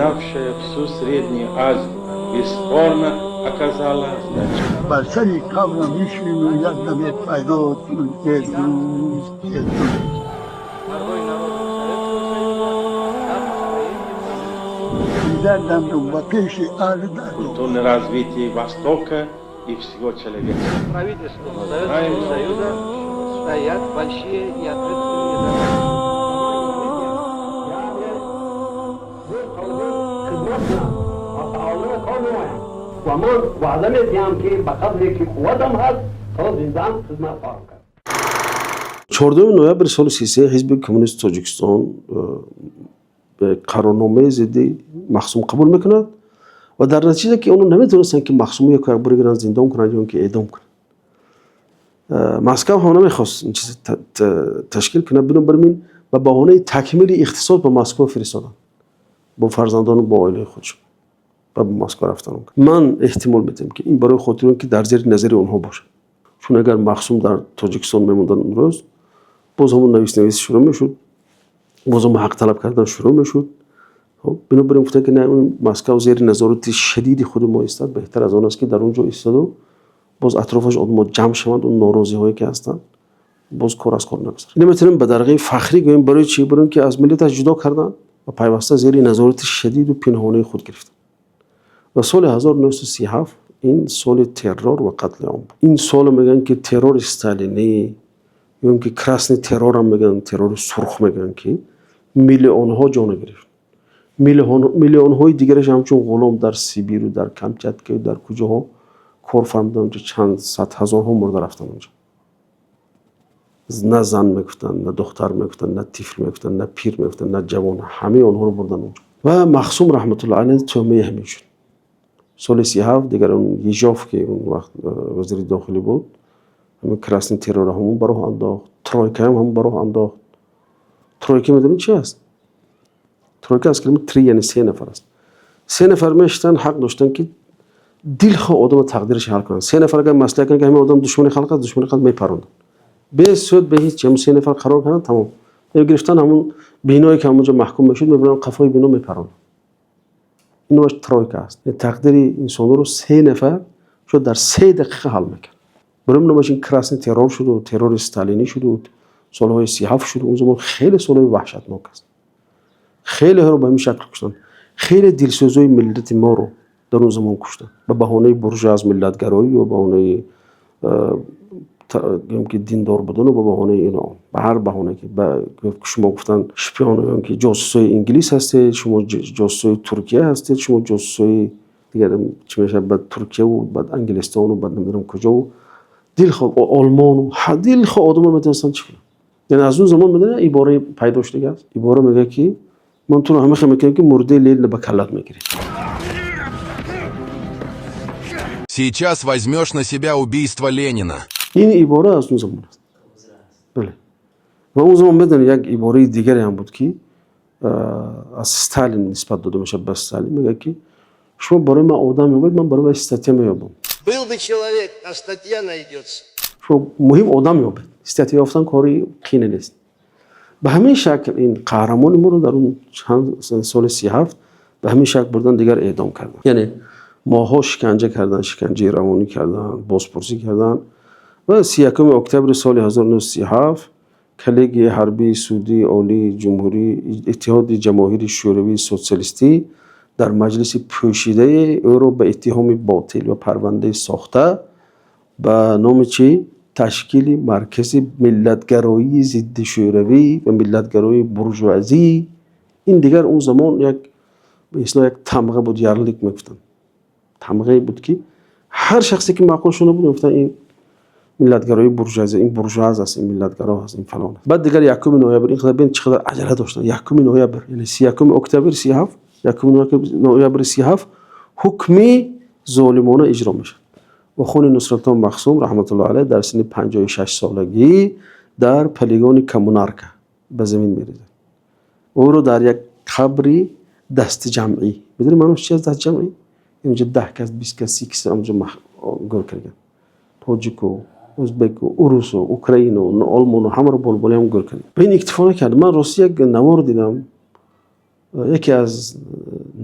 познавшая всю Среднюю Азию, бесспорно оказала значение. بر سری کاملا میشویم یک دمیت پیدا که دوست дам в пеше, Культурное развитие Востока и всего человечества. Правительству Советского Союза стоят большие и ответственные задачи. و من وعده میدیم که به قدری که قوتم هست تا زندان خدمت خواهم کرد. 14 ноябр соли 33 ҳизби коммунисти Тоҷикистон به قرارنامه ضد مخصوم قبول میکند و در نتیجه که اونو نمیتونستن که مخصوم یک بگیرن زندان کنن یا که اعدام کنن. مسکو هم نمیخواست این چیز تشکیل کنه، بنابراین به بهانه تکمیل اقتصاد به مسکو فرستادن با فرزندان و با عائله خودشون و به مسکو رفتن. من احتمال میدم که این برای خاطر که در زیر نظر اونها باشه، چون اگر مخصوم در تاجیکستان میموندن اون روز باز همون نویس شروع میشد، باز هم حق طلب کردن شروع میشد. بنابراین گفتن که نه، اون مسکو زیر نظارت شدید خود ما ایستاد، بهتر از آن است که در اونجا ایستاد و باز اطرافش آدم جمع شوند، اون ناراضی هایی که هستن باز کار از کار نگذارن. نمیتونیم به درجه فخری گوییم برای چی؟ برای اینکه از ملتش جدا کردن و پیوسته زیر نظارت شدید و پنهانی خود گرفتن. و سال 1937 این سال ترور و قتل عام بود. این سال میگن که ترور استالینی یا که کراسنی ترور هم میگن، ترور سرخ میگن که میلیون ها جان گرفت. میلیون های دیگرش همچون غلام در سیبیر و در کامچاتکا و در کجاها کار فرمودن، چند صد هزار ها مرده رفتن اونجا. نه زن میگفتن، نه دختر میگفتن، نه طفل میگفتن، نه پیر میگفتن، نه جوان، همه آنها رو بردن اونجا. و مخصوم رحمت الله علیه تومه همین شد. سال 37 دیگر اون یژاف که اون وقت وزیر داخلی بود، همین کراسنی ترور همون براه انداخت، ترویکا هم براه انداخت. ترویکا میدونید چی است؟ ترویکا از کلمه تری یعنی 3 نفر است. 3 نفر میشتن حق داشتن که دل خو آدم تقدیرش حل کنن. 3 نفر اگر مسئله کردن که همین آدم دشمن خلق است، دشمن خلق میپروندن. به سود به هیچ، هم 3 نفر قرار کردن تمام. گرفتن همون بینایی که همونجا محکوم میشد میبرن قفای بینو میپروندن. اینو ترویکا است. تقدیر انسان رو 3 نفر شد در 3 دقیقه حل میکرد. برای من ماشین کراسنی ترور شد و ترور استالینی شد و سالهای 37 شد. اون زمان خیلی سالهای وحشتناک است. خیلی ها رو به همین شکل کشتن. خیلی دلسوزای ملت ما رو در اون زمان کشتن به بهانه برجا از ملتگرایی و بهانه که دیندار بودن و به بهانه اینا، به هر بهانه که شما گفتن شپیان که جاسوسای انگلیس هستید، شما جاسوسای ترکیه هستید، شما جاسوسای دیگر چی میشه بعد ترکیه و بعد انگلستان و بعد نمیدونم کجا و دلخواه آلمان و دلخواه آدم رو میتونستن چی کنن. یعنی از اون زمان میدونه عباره پیدا شده است. عباره میگه که من تو رو همه خیلی میکنم که مرده لیل به کلت میگیری. Сейчас возьмешь на себя убийство Ленина. این عباره از اون زمان است. بله. و اون زمان میدونه یک عباره دیگری هم بود که از استالین نسبت داده میشه به استالین، میگه که شما برای من آدم میابید، من برای استاتیا میابم. Был бы человек, а статья найдется. شما مهم آدم میابید. استاتیا یافتن کاری خینه نیست. به همین شکل این قهرمان ما رو در اون چند سال 37 به همین شکل بردن دیگر اعدام کردن. یعنی ماها شکنجه کردن، شکنجه روانی کردن، بازپرسی کردن و 31 اکتبر سال 1937 کلیگ حربی سعودی عالی جمهوری اتحاد جماهیر شوروی سوسیالیستی در مجلس پوشیده او را به اتهام باطل و پرونده ساخته به نام چی؟ تشکیل مرکز ملتگرایی ضد شوروی و ملتگرایی بورژوازی. این دیگر اون زمان یک به اصطلاح یک تمغه بود، یارلیک میگفتن. تمغه بود که هر شخصی که معقول شده بود میگفتن این ملتگرایی بورژوازی، این بورژواز است، این ملتگرا است، این فلان است. بعد دیگر 1 نوامبر این خدای ببین چقدر عجله داشتن. 1 نوامبر یعنی 31 اکتبر 37، 1 نوامبر 37 حکم ظالمانه اجرا میشه. و خون نصرالدین مخصوم رحمت الله علیه در سن 56 سالگی در پلیگان کمونارکا به زمین میریزه. او رو در یک قبر دست جمعی، بدون معنیش چی است دست جمعی؟ اینجا 10 کس 20 کس 30 کس اونجا گور کردن. تاجیک و ازبک و روس و اوکراین و آلمان و همه رو بلبلی هم گور کردن. به این اکتفا نکرد. من راستی یک نوار دیدم، یکی از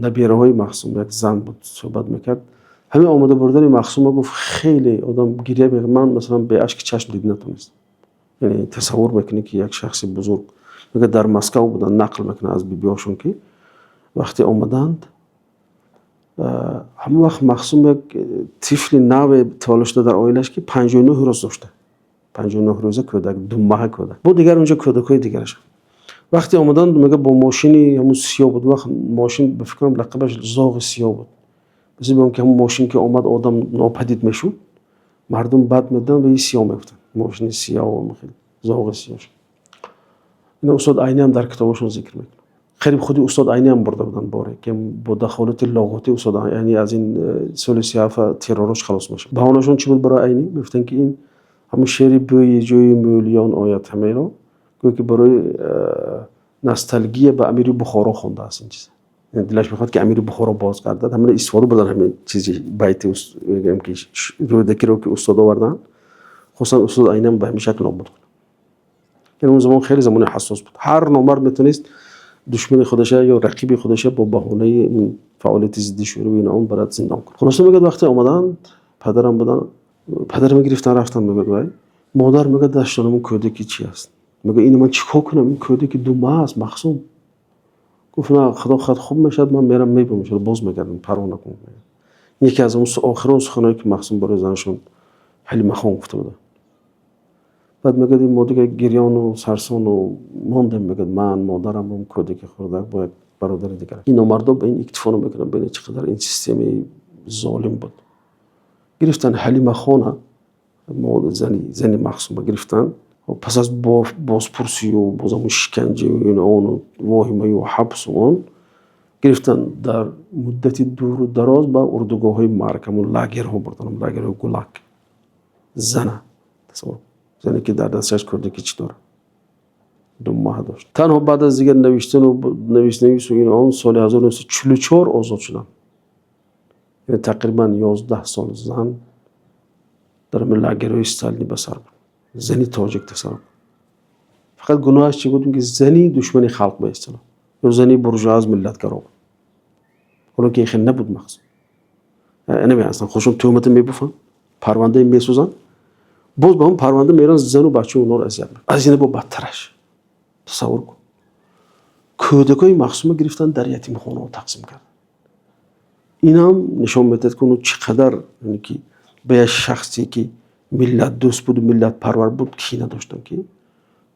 نبیره‌های معصوم یک زن بود صحبت میکرد. همین آمده بردن معصوم گفت خیلی آدم گریه میکنه. من مثلا به اشک چشم دید نتونست. یعنی تصور میکنی که یک شخص بزرگ میگه در مسکو بودن نقل میکنه از بیبیاشون که وقتی آمدند همون وقت معصوم یک طفل نو تولد در عائلش که 59 روز داشته. 59 روزه کودک 2 ماه کودک بود. دیگر اونجا کودکای دیگرش وقتی آمدند میگه با ماشینی همون سیاه بود. وقت ماشین به فکرم لقبش زاغ سیاه بود. مثل میگم که همون ماشین که آمد آدم ناپدید میشد مردم بد میدن به این سیاه میگفتن ماشین سیاه و خیلی زاغ سیاه. این استاد عینی هم در کتابشون ذکر میکنه. قریب خودی استاد عینی هم برده بودن باره که با دخالت لاغوتی استاد یعنی از این سال 37 تروریست خلاص میشه. بهانه‌شون چی بود برای عینی؟ میگفتن که این همون شعر بوی جوی مولیان آیت همه رو گویا که برای نوستالژی به امیر بخارا خونده است این چیز. یعنی دلش میخواد که امیر بخارا بازگردد. همین استفاده بردن همین چیزی بیت میگم که رودکی رو که استاد آوردن خصوصا استاد عینی هم به همین شکل نابود کنه. یعنی اون زمان خیلی زمان حساس بود. هر نامرد میتونست دشمن خودشه یا رقیب خودشه با بهونه این فعالیت ضد شوروی اینا اون برات زندان کنه. خلاصه میگه وقتی اومدن پدرم بودن پدرم گرفتن رفتن میگه وای مادر میگه داشتنمون کودکی چی است؟ میگه اینو من چیکار کنم این کودکی 2 ماه است معصوم. گفت نه خدا خود خوب میشد من میرم میبرم باز میگردم پرونه کنم. یکی از اون آخرین سخنایی که معصوم برای زنشون حلیمه خان گفته بود. بعد میگه این ما دیگه گریان و سرسان و ماندم میگه من مادرم هم کودکی خورده با یک برادر دیگر. این مردم به این اکتفا نمیکنن ببین چقدر این سیستمی ظالم بود. گرفتن حلیمه خان زنی معصومه گرفتن و پس از بازپرسی و بازم شکنجه و این اون واهمه و حبس و اون گرفتن در مدتی دور و دراز با اردوگاه‌های مرگ همون لاگرها بردن لاگرهای گولاگ زنه تصور زنی که در دستش کودکی چی داره 2 ماه داشت. تنها بعد از دیگر نوشتن و نویس و این اون سال 1944 آزاد شدن. یعنی تقریبا 11 سال زن در لاگرهای استالینی به سر برد. زنی تاجیک تصور فقط گناهش چی بود که زنی دشمن خلق به اصطلاح یا زنی برجواز ملتگرا بود. حالا که خیلی نبود مقصود نمی اصلا خوشم تهمت میبافن پرونده میسوزن باز با هم پرونده میرن زن و بچه اونا رو اذیت میکنن. از این با بدترش تصور کن کودکای معصومه گرفتن در یتیمخانه ها تقسیم کردن. این هم نشان میده که چقدر یعنی که به شخصی که ملت دوست بود و ملت پرور بود کی نداشتن که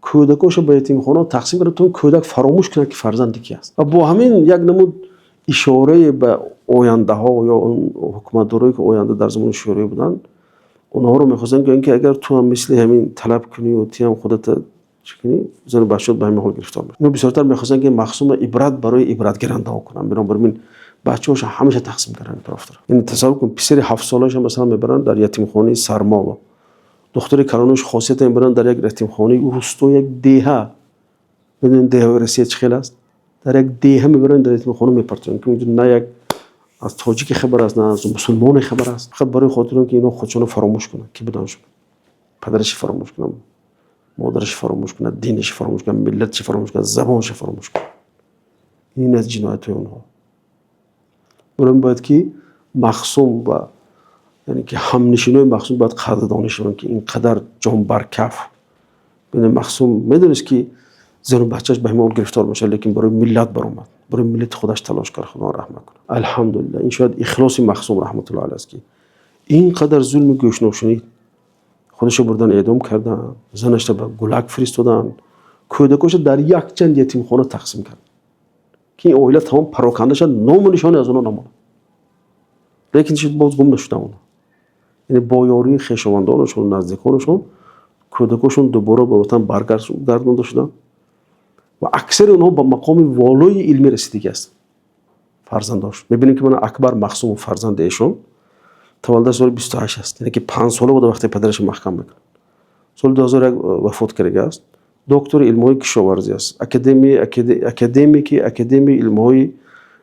کودکاشو به یتیمخانه تقسیم کرد تا کودک فراموش کنه که فرزند کی است. و با همین یک نمود اشاره به آینده ها یا اون حکومتدارایی که آینده در زمان شوروی بودن اونها رو می‌خواستن که اینکه اگر تو هم مثل همین طلب کنی و تی هم خودت چکنی زن بچه‌ت به همین حال گرفتار میشه. اینو بسیارتر می‌خواستن که معصوم عبرت برای عبرت گیرنده ها کنن. بنابراین بچه‌هاش همیشه تقسیم کردن طرفدار. یعنی تصور کن پسر 7 سالش مثلا میبرن در یتیمخانه سرما و دختر کرانوش خاصیت میبرن در یک یتیمخانه روستا یک دیه بدون دیه رسید چخیل است در یک دیه میبرن در یتیمخانه میپرتن که اونجا نه یک از تاجیک خبر است نه از مسلمان خبر است. فقط برای خاطر که اینا خودشون فراموش کنن که بدانشون پدرش فراموش کنن مادرش فراموش کنن دینش فراموش کنن ملتش فراموش کنن زبانش فراموش کنن. این از جنایت اونها. برای باید که معصوم و یعنی که همنشینای معصوم باید قدردانی شون که اینقدر جان برکف بین معصوم میدونست که زن و بچه‌اش به همون گرفتار میشه لیکن برای ملت برآمد برای ملت خودش تلاش کرد خدا رحمت کنه. الحمدلله این شاید اخلاص معصوم رحمت الله علیه است که اینقدر ظلم گوش نشنید خودشو بردن اعدام کردن زنش رو به گولاگ فرستادن کودکاش در یک چند یتیمخانه تقسیم کرد که این عائله تمام پراکنده شد نام و نشانی از اونها نموند لیکن چیز باز گم نشدن اونها. یعنی با یاری خویشاوندانشون نزدیکانشون کودکاشون دوباره به وطن برگردانده شدن و اکثر اونها با مقام والای علمی رسیدگی است فرزنداش. میبینیم که من اکبر معصوم فرزند ایشون تولد سال 28 است یعنی که 5 ساله بود وقتی پدرش محکم میکنه. سال 2001 وفات کرده است. دکتر علم‌های کشاورزی است. اکادمی علم‌های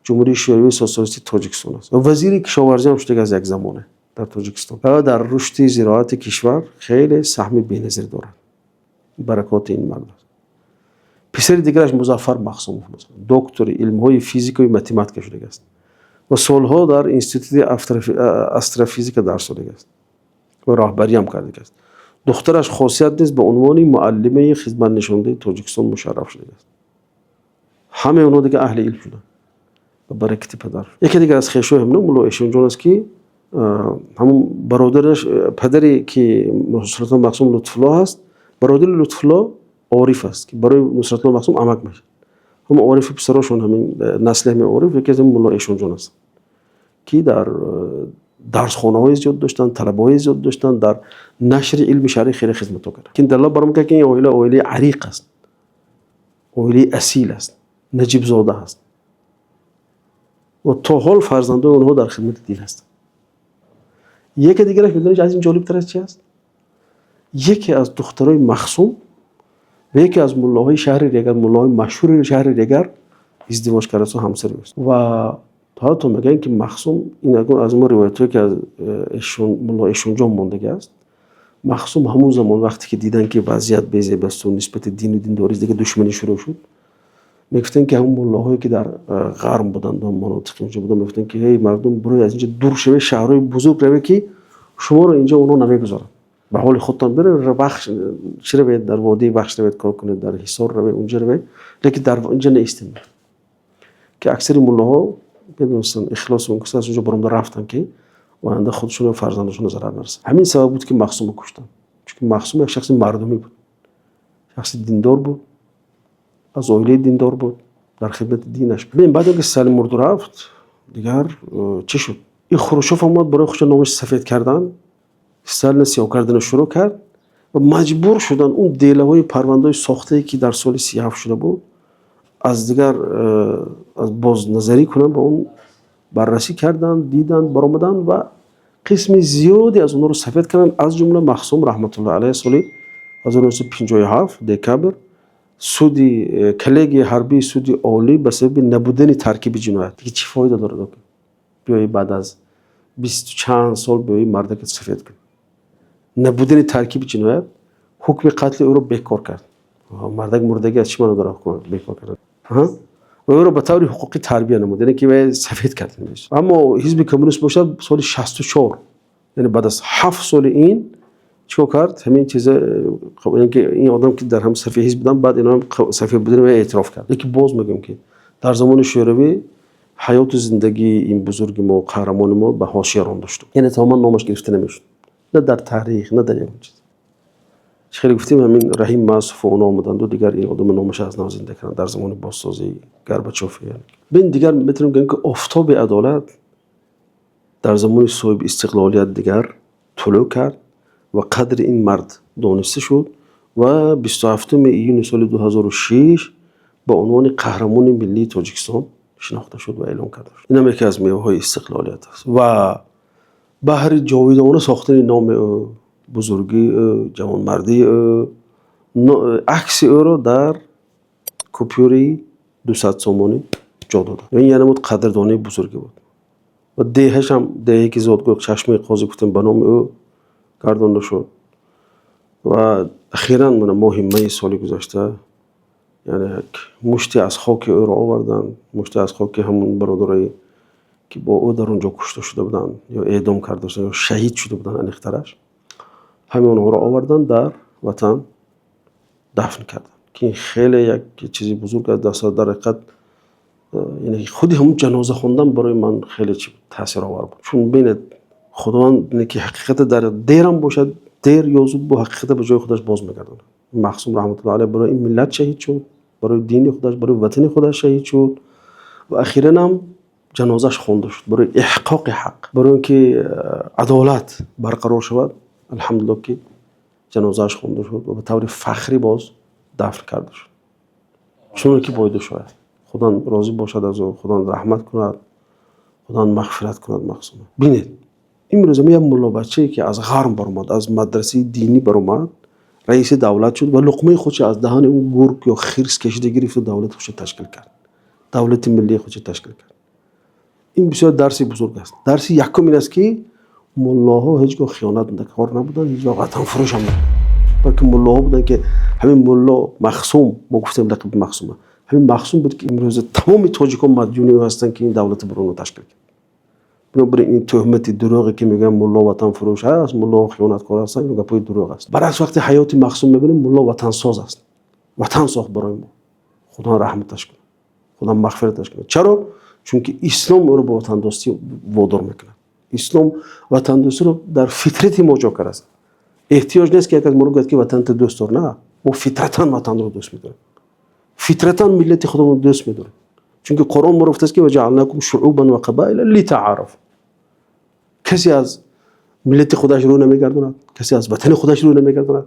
جمهوری شوروی سوسیالیستی تاجیکستان است. و وزیر کشاورزی هم شده از یک زمانه در تاجیکستان. و در رشد زراعت کشور خیلی سهم بی‌نظیر دارد. برکات این مرد است. پسر دیگرش مظفر مخصوموف دکتر علم‌های فیزیک و متماتیک شده است و سالها در انستیتوت استروفیزیک درس داده است و راهبری هم کرده است. دخترش خاصیت نیست به عنوان معلمه خدمت نشانده تاجیکستان مشرف شده است. همه اونا دیگه اهل علم شدن و برکت پدر. یکی دیگه از خویشای همون مولا اشونجان است که همون برادرش پدری که نصرت الله مقسوم لطف‌الله هست، برادر لطف‌الله عارف است که برای نصرت الله مقسوم عمک میشه. هم عارف پسرشون همین نسل همین عارف یکی از مولا اشونجان است که در درسخانه‌های زیاد داشتن، طلبه‌های زیاد داشتن، در نشر علم شرعی خیلی خدمت کردن. که دلله برام که این عائله عریق است، عائله اصیل است، نجیب زاده است و تا حال فرزندان اونها در خدمت دین هستند. یکی دیگه می‌دونید از این جالب تر چی است؟ یکی از دخترای مخصوم و یکی از ملاهای شهر ریگر، ملاهای مشهور شهر ریگر ازدواج کرده و همسری است. و تا میگن که مخصوم این از ما روایتایی که از ملا اشونجان مونده است. مخصوم همون زمان وقتی که دیدن که وضعیت بی‌ضابطه است و نسبت دین و دینداری دیگه دشمنی شروع شد، میگفتن که همون ملاهایی که در غرب بودن، در مناطق اینجا بودن، میگفتن که هی مردم برای از اینجا دور شوه، شهرهای بزرگ روه که شما رو اینجا اونا نمیگذارن، به حال خودتان بره، بخش چرا باید در وادی بخش روید کار کنید، در حصار روید اونجا روید، لیکن در اینجا نیستین. که اکثر ملاها بدونستن اخلاص اون کسی از اونجا برام رفتن که آینده خودشون و فرزندشون ضرر نرسه. همین سبب بود که مخصوم رو کشتن، چون مخصوم یک شخص مردمی بود، شخص دیندار بود، از عائله دیندار بود، در خدمت دینش. ببین بعد که سال مرد رفت دیگر چی شد؟ این خروشوف اومد برای خودش نامش سفید کردن، سال سیاه کردن شروع کرد و مجبور شدن اون دیله‌های پرونده‌های ساخته‌ای که در سال 37 شده بود از دیگر از بازنظری کنن، با اون بررسی کردن، دیدن، برآمدن و قسم زیادی از اون رو سفید کردن، از جمله مخصوم رحمت الله علیه سال 1957 دکبر سودی کلیگ حربی سودی عالی به سبب نبودن ترکیب جنایت. دیگه چی فایده داره بیایی بعد از 20 چند سال بیایی مردک سفید کنی؟ نبودن ترکیب جنایت حکم قتل او رو بیکار کرد. مردک مردگی از چی منو داره بیکار کرد؟ و او رو به طور حقوقی تربیه نمود، یعنی که سفید کردن. اما حزب کمونیست باشد سال 64، یعنی بعد از 7 سال این چیکار کرد؟ همین چیزا خب اینکه این آدم که در هم صفحه حزب بودن، بعد اینا هم صفحه بودن و اعتراف کرد. یکی باز میگم که در زمان شوروی حیات و زندگی این بزرگ ما و قهرمان ما به حاشیه رانده شد، یعنی تماما نامش گرفته نمیشد، نه در تاریخ نه در یک چیز. خیلی گفتیم همین رحیم معصوف و اونا آمدند و دیگر این آدم نامش از نو زنده کردن در زمان بازسازی گرباچوف. یعنی ببین دیگر میتونیم بگیم که آفتاب عدالت در زمان صاحب استقلالیت دیگر طلوع کرد و قدر این مرد دانسته شد و 27 ایون سال 2006 با عنوان قهرمان ملی تاجیکستان شناخته شد و اعلام کرده شد. این هم یکی از میوه‌های استقلالیت است و بهر جاویدانه ساختن نام بزرگی جوانمردی عکس او را در کپیوری 200 سومانی جا دادن. این یعنی بود قدردانی بزرگی بود و دهش هم دهی که زادگاه چشمه قاضی گفتن به نام او گردانده شد. و اخیراً من مهمه سالی گذشته یعنی مشتی از خاک او را آوردن، مشتی از خاک همون برادرایی که با او در اونجا کشته شده بودن یا اعدام کرده شدن یا شهید شده بودن انیخترش، همه اونها را آوردن در وطن دفن کردن که این خیلی یک چیزی بزرگ است. در حقیقت یعنی خودی همون جنازه خوندن برای من خیلی تاثیر آور بود، چون ببینید خداوند که حقیقت در دیرم باشد دیر یا زود با حقیقت به جای خودش باز میگردونه. مخصوم رحمت الله علیه برای این ملت شهید شد، برای دین خودش، برای وطن خودش شهید شد و اخیراً هم جنازش خونده شد برای احقاق حق، برای اینکه عدالت برقرار شود. الحمدلله که جنازش خونده شد و به طور فخری باز دفن کرده شد، چون که باید شد. خدا راضی باشد از او، خدا رحمت کند، خدا مغفرت کند مخصوم. ببینید امروز یک ملا بچه‌ای که از غرب برآمد، از مدرسه دینی برآمد، رئیس دولت شد و لقمه خودش از دهان اون گرگ یا خرس کشیده گرفت و دولت خودش تشکیل کرد، دولت ملی خودش تشکیل کرد. این بسیار درسی بزرگ است. درسی یکم این است که ملاها هیچگاه خیانت کار نبودن، هیچگاه وطن فروش هم نبودن. بلکه ملاها بودن که همین ملا مخصوم، ما گفتیم لقب مخصومه، همین مخصوم بود که امروز تمام تاجیکان مدیونی هستن که این دولت برونو تشکیل کرد. بنابراین این تهمت دروغی که میگن ملا وطن فروش هست، ملا خیانتکار هستن، این گپای دروغ است. برعکس وقتی حیات مخصوم میبینیم ملا وطن ساز است، وطن ساخت برای ما. خدا رحمتش کنه، خدا مغفرتش کنه. چرا؟ چون که اسلام او رو به وطن دوستی وادار میکنه. اسلام وطن دوستی رو در فطرت ما جا کرده است. احتیاج نیست که یک از ما رو گفت که وطن تو دوست دار، نه، ما فطرتاً وطن رو دوست می‌داریم. فطرتاً ملت خودمون دوست می‌داریم. چون که قرآن ما گفته است که وجعلناکم شعوبا و قبائل لتعارفوا. کسی از ملت خودش رو نمیگرداند، کسی از وطن خودش رو نمیگرداند،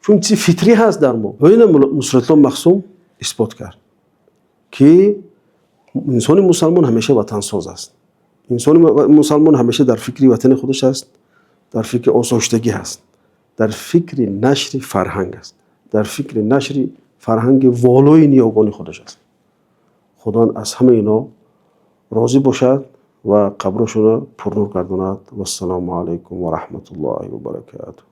چون چیز فطری هست در ما. و این نصرالله مخصوم اثبات کرد که انسان مسلمان همیشه وطن ساز است. انسان مسلمان همیشه در فکر وطن خودش است، در فکر آسایشتگی هست، در فکر نشر فرهنگ است، در فکر نشر فرهنگ والای نیاگان خودش است. خدا از همه اینا راضی باشد و قبرشون را پرنور گرداند. و السلام علیکم و رحمت الله و برکاته.